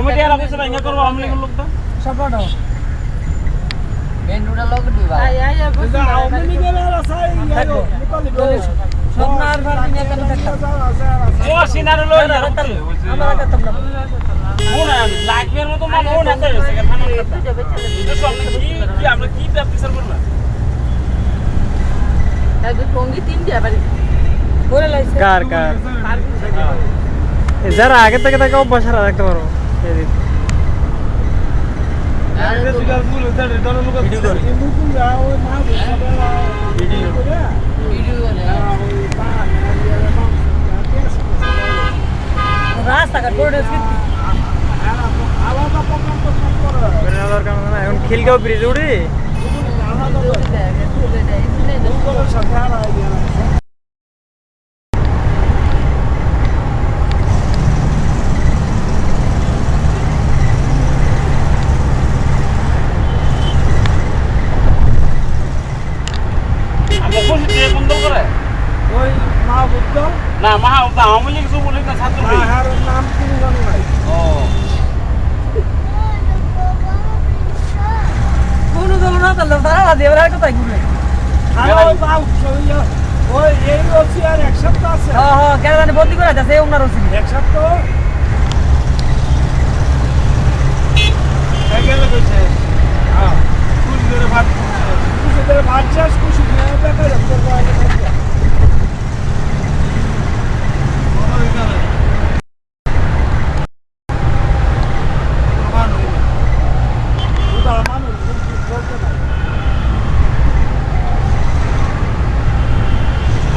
committee আর অফিসে ভাঙা করব আওয়ামী লীগের লোকটা সাপোর্ট মেন রোডে লোক দিবা আওয়ামী লীগের আর আছে সোনার ফার্মিং এর কাছে ও সিনার লই না আমরা কাটতাম না কোনা লাগবের মতো মান ও না তাই হইছে থানা এটা সব কি আমরা কি প্র্যাকটিস করব না তাই টঙ্গি 3 দিয়া বাড়ি করে লাইছে কার যারা আগে থেকে তাকে অভ্যাস রাখতে পারো রাস্তাঘাট করে এখন খিলগাঁও ব্রিজ উঠি না মহা আওয়ামী লীগ যুবলীগ না ছাত্র লীগ নাম কি জানো নাই ও কোন দল না দল তারা দেবর আর কোথায় ঘুরে ওই বাউ ওই এই ওসি আর এক সপ্তাহ আছে হ্যাঁ হ্যাঁ কেন বন্দি করে আছে ওনার ওসি এক সপ্তাহ গেলে কইছে হ্যাঁ কুড়ি করে ভাত কুড়ি করে ভাত চাষ কুড়ি করে দেখা যাচ্ছে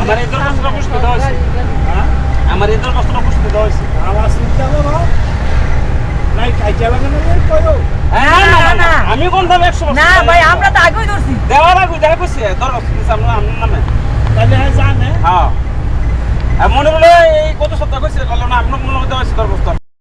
আমার এদের কষ্ট বুঝতে দাও হ্যাঁ আমার এদের কষ্ট বুঝতে দাও আমার চিন্তা করো নাই কাইজা লাগে না কইও না আমি কোন দাম 100 না ভাই আমরা তো আগেই ধরছি দেওয়ার আগে দেখা কইছে দরকার আমরা নামে তাহলে জানে হ্যাঁ